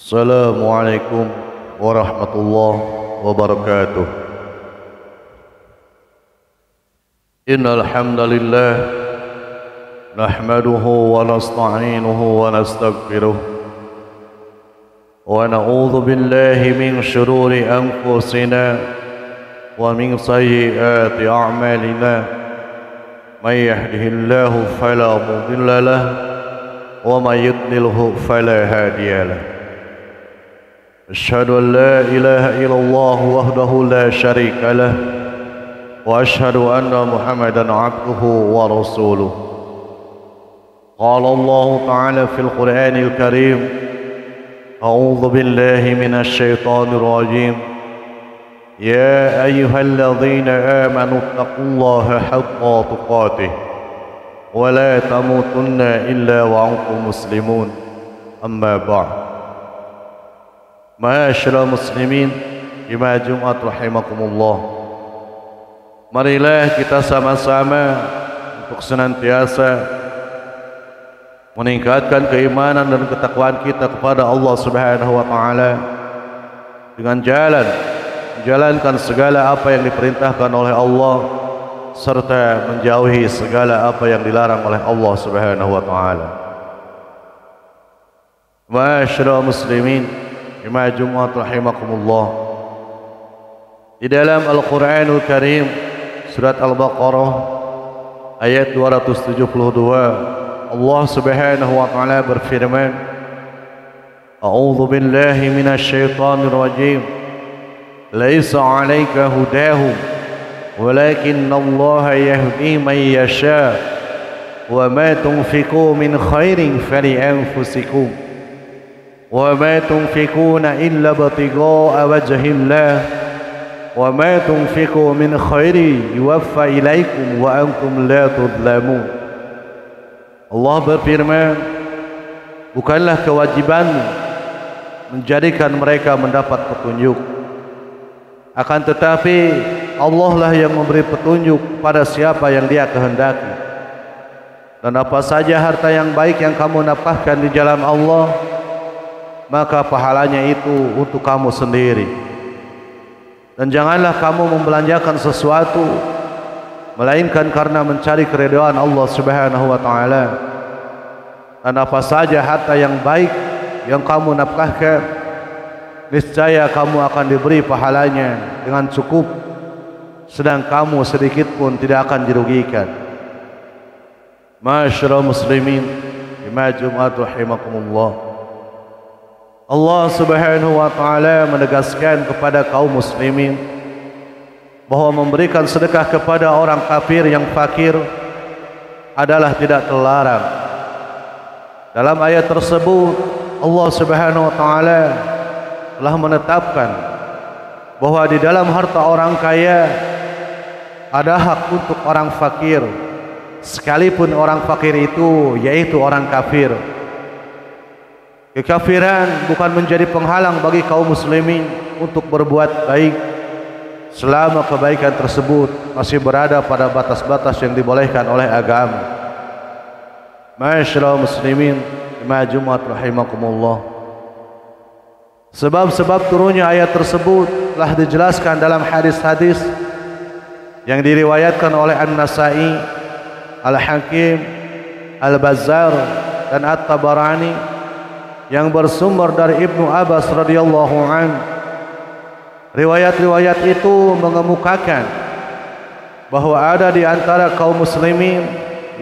Assalamualaikum warahmatullahi wabarakatuh. Innal hamdalillah nahmaduhu wa nasta'inuhu wa nastaghfiruh wa na'udzu billahi min shururi anfusina wa min sayyiati a'malina. May yahdihillahu fala mudilla lahu wa may yudlilhu fala hadiya lahu. أشهد أن لا إله إلا الله وحده لا شريك له وأشهد أن محمدا عبده ورسوله. قال الله تعالى في القرآن الكريم: أعوذ بالله من الشيطان الرجيم. يا أيها الذين آمنوا اتقوا الله حق تقاته ولا تموتن إلا وأنتم مسلمون. أما بعد. Ma'asyiral muslimin, jemaah Jumat rahimakumullah. Marilah kita sama-sama untuk senantiasa meningkatkan keimanan dan ketakwaan kita kepada Allah Subhanahu wa taala dengan menjalankan segala apa yang diperintahkan oleh Allah serta menjauhi segala apa yang dilarang oleh Allah Subhanahu wa taala. Ma'asyiral muslimin, jemaah Jumat rahimakumullah. Di dalam Al-Qur'anul Karim surat Al-Baqarah ayat 272, Allah Subhanahu wa taala berfirman: A'udzu billahi minasy syaithanir rajim. Laisa 'alaika hudahum walakinnallaha yahdi man yasha wa ma tunfiqu min khairin fali anfusikum وَمَا تُنْفِقُونَ إِلَّا ابْتِغَاءَ وَجْهِ اللَّهِ وَمَا تُنْفِقُوا مِنْ خَيْرٍ يُوَفَّى إِلَيْكُمْ وَأَنْتُمْ لَا تُظْلَمُونَ. Allah berfirman, bukanlah kewajibanmu menjadikan mereka mendapat petunjuk, akan tetapi Allah lah yang memberi petunjuk pada siapa yang Dia kehendaki. Dan apa saja harta yang baik yang kamu nafkahkan di jalan Allah, maka pahalanya itu untuk kamu sendiri. Dan janganlah kamu membelanjakan sesuatu melainkan karena mencari keridhaan Allah Subhanahu wa taala. Dan apa saja harta yang baik yang kamu nafkahkan, niscaya kamu akan diberi pahalanya dengan cukup, sedang kamu sedikit pun tidak akan dirugikan. Ma'asyiral muslimin, jemaah Jumat rahimakumullah. Allah Subhanahu wa taala menegaskan kepada kaum muslimin bahwa memberikan sedekah kepada orang kafir yang fakir adalah tidak terlarang. Dalam ayat tersebut Allah Subhanahu wa taala telah menetapkan bahwa di dalam harta orang kaya ada hak untuk orang fakir, sekalipun orang fakir itu yaitu orang kafir. Kekafiran bukan menjadi penghalang bagi kaum muslimin untuk berbuat baik selama kebaikan tersebut masih berada pada batas-batas yang dibolehkan oleh agama. Ma'asyiral muslimin, jemaah Jumat rahimakumullah. Sebab-sebab turunnya ayat tersebut telah dijelaskan dalam hadis-hadis yang diriwayatkan oleh An-Nasa'i, Al-Hakim, Al-Bazzar dan At-Tabarani yang bersumber dari Ibnu Abbas radhiyallahu an. Riwayat-riwayat itu mengemukakan bahwa ada di antara kaum muslimin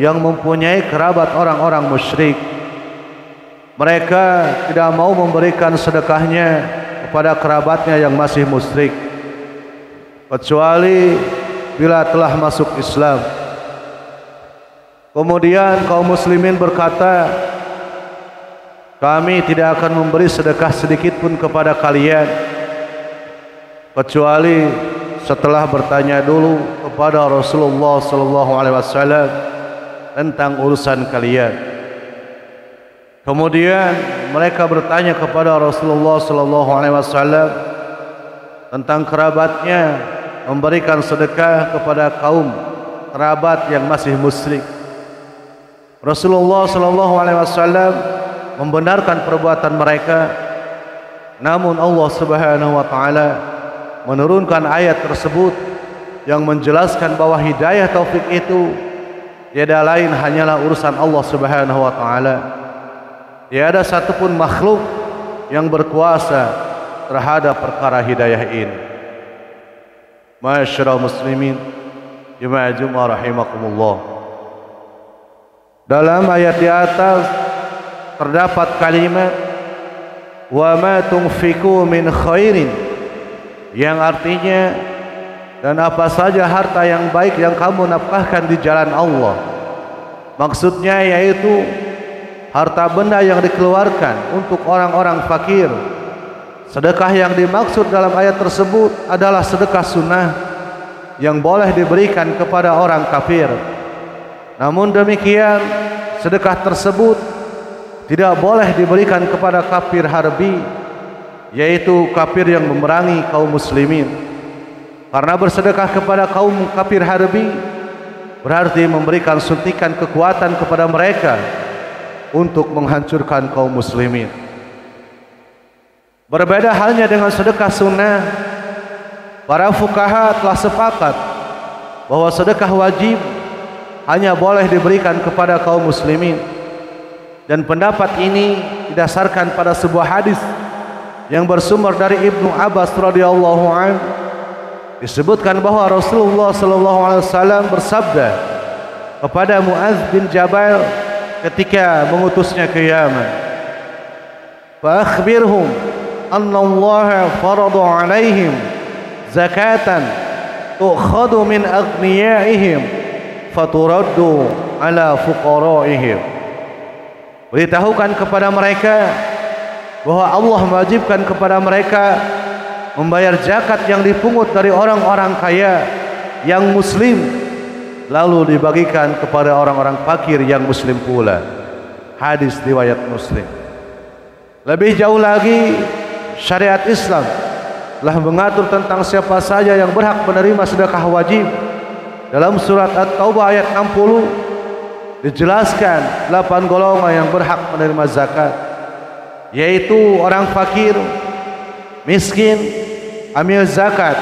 yang mempunyai kerabat orang-orang musyrik. Mereka tidak mau memberikan sedekahnya kepada kerabatnya yang masih musyrik kecuali bila telah masuk Islam. Kemudian kaum muslimin berkata, kami tidak akan memberi sedekah sedikit pun kepada kalian kecuali setelah bertanya dulu kepada Rasulullah sallallahu alaihi wasallam tentang urusan kalian. Kemudian mereka bertanya kepada Rasulullah sallallahu alaihi wasallam tentang kerabatnya memberikan sedekah kepada kaum kerabat yang masih musyrik. Rasulullah sallallahu alaihi wasallam membenarkan perbuatan mereka Namun Allah Subhanahu wa taala menurunkan ayat tersebut yang menjelaskan bahwa hidayah taufik itu tiada lain hanyalah urusan Allah Subhanahu wa taala. Tiada satupun makhluk yang berkuasa terhadap perkara hidayah ini. Ma'asyiral muslimin, jemaah Jumat rahimakumullah. Dalam ayat di atas terdapat kalimat wa ma tunfiqu min khairin, yang artinya dan apa saja harta yang baik yang kamu nafkahkan di jalan Allah. Maksudnya yaitu harta benda yang dikeluarkan untuk orang-orang fakir. Sedekah yang dimaksud dalam ayat tersebut adalah sedekah sunnah yang boleh diberikan kepada orang kafir. Namun demikian, sedekah tersebut tidak boleh diberikan kepada kafir harbi, yaitu kafir yang memerangi kaum muslimin. Karena bersedekah kepada kaum kafir harbi berarti memberikan suntikan kekuatan kepada mereka untuk menghancurkan kaum muslimin. Berbeda halnya dengan sedekah sunnah, para fuqaha telah sepakat bahwa sedekah wajib hanya boleh diberikan kepada kaum muslimin. Dan pendapat ini didasarkan pada sebuah hadis yang bersumber dari Ibnu Abbas radhiyallahu anhu. Disebutkan bahwa Rasulullah sallallahu alaihi wasallam bersabda kepada Muadz bin Jabal ketika mengutusnya ke Yaman, "Fa akhbirhum anna Allah farada 'alaihim zakatan tu'khadhu min aghniyaihim faturaddu 'ala fuqaraihim." Beritahukan kepada mereka bahwa Allah mewajibkan kepada mereka membayar zakat yang dipungut dari orang-orang kaya yang muslim, lalu dibagikan kepada orang-orang fakir yang muslim pula. Hadis riwayat Muslim. Lebih jauh lagi, syariat Islam telah mengatur tentang siapa saja yang berhak menerima sedekah wajib. Dalam surat At-Taubah ayat 60 dijelaskan 8 golongan yang berhak menerima zakat, yaitu orang fakir, miskin, amil zakat,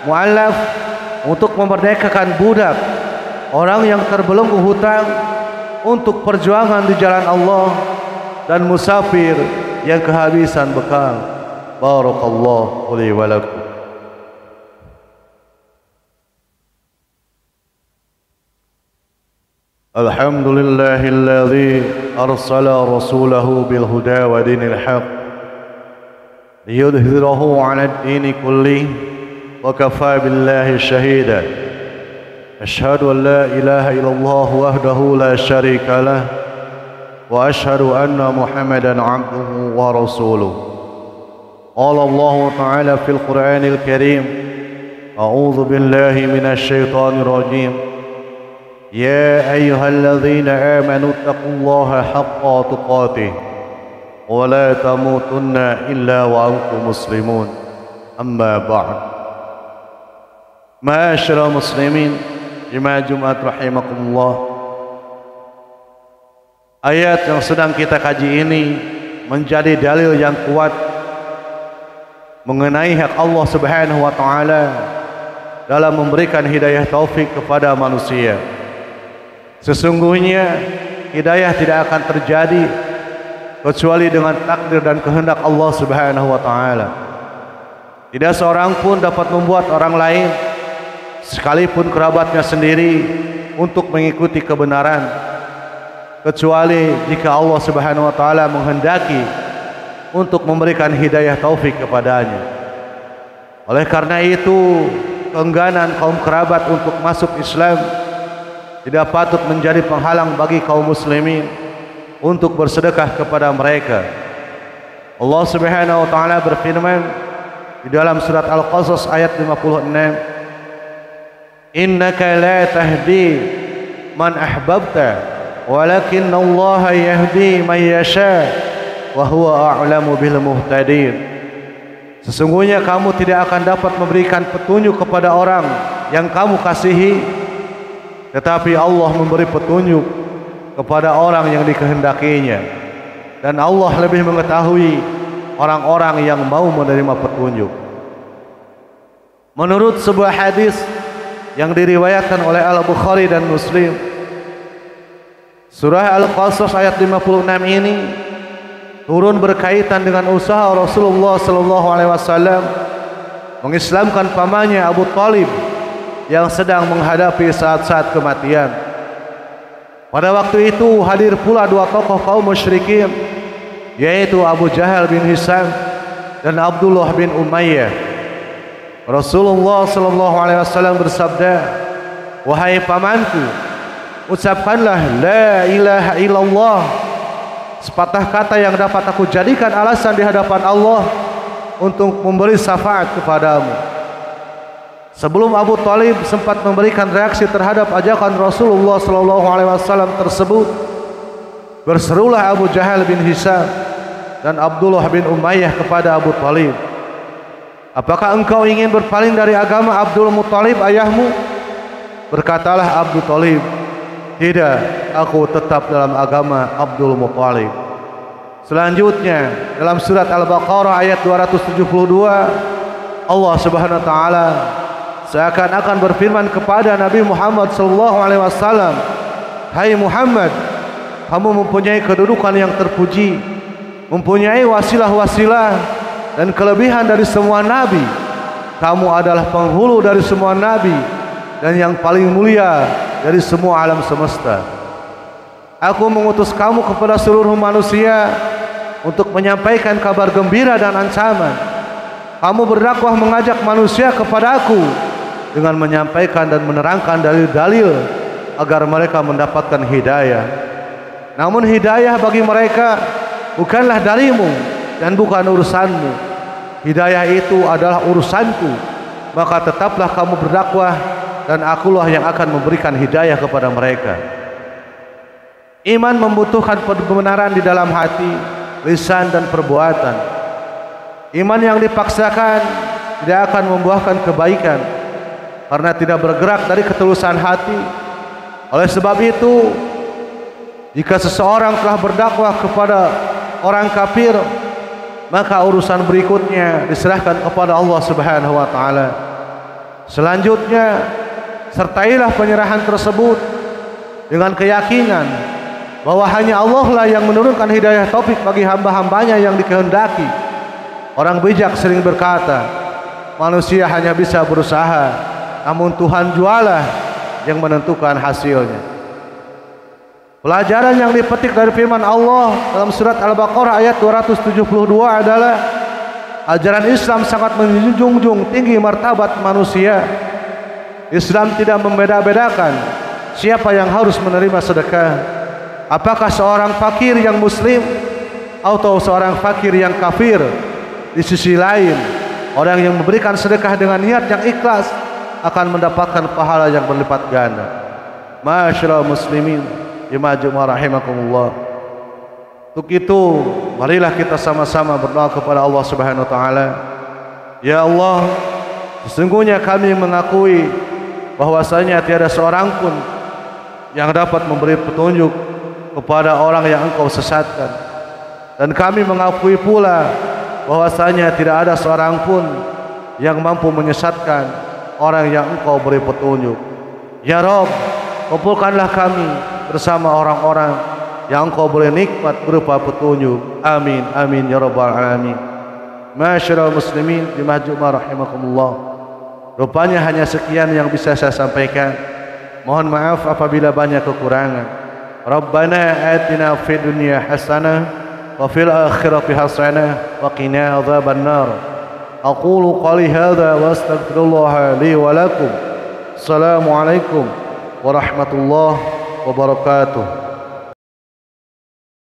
mu'allaf untuk memerdekakan budak, orang yang terbelenggu hutang untuk perjuangan di jalan Allah, dan musafir yang kehabisan bekal. Barakallahu li wa lakum. Alhamdulillahilladzi arsala rasulahu bil huda wa dinil haq liyudhhirahu 'ala ad-dini kullihi wa kafaa billahi shahida. Asyhadu an la ilaha illallah wahdahu la syarika lah wa asyhadu anna Muhammadan 'abduhu wa rasuluh. Qala Allah Ta'ala fil Qur'anil Karim, a'udzu billahi minasy syaithanir rajim. Ya ayyuhalladzina amanu taqullaha haqqa tuqatih wa la tamutunna illa wa antum muslimun. Amma ba'd. Ma'asyiral muslimin, jemaah Jumat rahimakumullah. Ayat yang sedang kita kaji ini menjadi dalil yang kuat mengenai hak Allah Subhanahu wa taala dalam memberikan hidayah taufik kepada manusia. Sesungguhnya hidayah tidak akan terjadi kecuali dengan takdir dan kehendak Allah Subhanahu wa taala. Tidak seorang pun dapat membuat orang lain, sekalipun kerabatnya sendiri, untuk mengikuti kebenaran, kecuali jika Allah Subhanahu wa taala menghendaki untuk memberikan hidayah taufik kepadanya. Oleh karena itu, keengganan kaum kerabat untuk masuk Islam tidak patut menjadi penghalang bagi kaum muslimin untuk bersedekah kepada mereka. Allah Subhanahu wa taala berfirman di dalam surat Al-Qasas ayat 56, "Innaka la tahdi man ahbabta, walakinna Allah yahdi man yasha, wa huwa a'lamu bil muhtadin." Sesungguhnya kamu tidak akan dapat memberikan petunjuk kepada orang yang kamu kasihi, tetapi Allah memberi petunjuk kepada orang yang dikehendakinya, dan Allah lebih mengetahui orang-orang yang mau menerima petunjuk. Menurut sebuah hadis yang diriwayatkan oleh Al-Bukhari dan Muslim, surah Al-Qasas ayat 56 ini turun berkaitan dengan usaha Rasulullah SAW mengislamkan pamannya Abu Talib yang sedang menghadapi saat-saat kematian. Pada waktu itu hadir pula dua tokoh kaum musyrikin, yaitu Abu Jahal bin Hisham dan Abdullah bin Umayyah. Rasulullah SAW bersabda, "Wahai pamanku, ucapkanlah la ilaha illallah, sepatah kata yang dapat aku jadikan alasan di hadapan Allah untuk memberi syafaat kepadamu." Sebelum Abu Talib sempat memberikan reaksi terhadap ajakan Rasulullah SAW tersebut, berserulah Abu Jahal bin Hisham dan Abdullah bin Umayyah kepada Abu Talib, "Apakah engkau ingin berpaling dari agama Abdul Muttalib ayahmu?" Berkatalah Abu Talib, "Tidak, aku tetap dalam agama Abdul Muttalib." Selanjutnya dalam surat Al-Baqarah ayat 272, Allah Subhanahu wa taala seakan-akan berfirman kepada Nabi Muhammad SAW, "Hai Muhammad, kamu mempunyai kedudukan yang terpuji, mempunyai wasilah-wasilah dan kelebihan dari semua nabi. Kamu adalah penghulu dari semua nabi dan yang paling mulia dari semua alam semesta. Aku mengutus kamu kepada seluruh manusia untuk menyampaikan kabar gembira dan ancaman. Kamu berdakwah mengajak manusia kepada aku dengan menyampaikan dan menerangkan dalil-dalil agar mereka mendapatkan hidayah. Namun hidayah bagi mereka bukanlah darimu dan bukan urusanmu. Hidayah itu adalah urusanku. Maka tetaplah kamu berdakwah dan akulah yang akan memberikan hidayah kepada mereka." Iman membutuhkan kebenaran di dalam hati, lisan dan perbuatan. Iman yang dipaksakan tidak akan membuahkan kebaikan karena tidak bergerak dari ketulusan hati. Oleh sebab itu, jika seseorang telah berdakwah kepada orang kafir, maka urusan berikutnya diserahkan kepada Allah Subhanahu wa taala. Selanjutnya, sertailah penyerahan tersebut dengan keyakinan bahwa hanya Allah lah yang menurunkan hidayah taufik bagi hamba-hambanya yang dikehendaki. Orang bijak sering berkata, manusia hanya bisa berusaha, namun Tuhan jualah yang menentukan hasilnya. Pelajaran yang dipetik dari firman Allah dalam surat Al-Baqarah ayat 272 adalah ajaran Islam sangat menjunjung tinggi martabat manusia. Islam tidak membeda-bedakan siapa yang harus menerima sedekah, apakah seorang fakir yang muslim atau seorang fakir yang kafir. Di sisi lain, orang yang memberikan sedekah dengan niat yang ikhlas akan mendapatkan pahala yang berlipat ganda. Masyaallah muslimin, jemaah rahimakumullah. Untuk itu, marilah kita sama-sama berdoa kepada Allah Subhanahu wa taala. Ya Allah, sesungguhnya kami mengakui bahwasanya tiada seorang pun yang dapat memberi petunjuk kepada orang yang Engkau sesatkan. Dan kami mengakui pula bahwasanya tidak ada seorang pun yang mampu menyesatkan orang yang Engkau beri petunjuk. Ya Rabb, kumpulkanlah kami bersama orang-orang yang Engkau beri nikmat berupa petunjuk. Amin, amin ya rabbal alamin. Masyaallah muslimin, jemaah rahimakumullah. Rupanya hanya sekian yang bisa saya sampaikan. Mohon maaf apabila banyak kekurangan. Rabbana atina fid dunya hasanah wa fil akhirati hasanah wa qina adzaban nar. Aqulu qali hadza wa astaghfirullah li wa lakum. Assalamualaikum warahmatullahi wabarakatuh.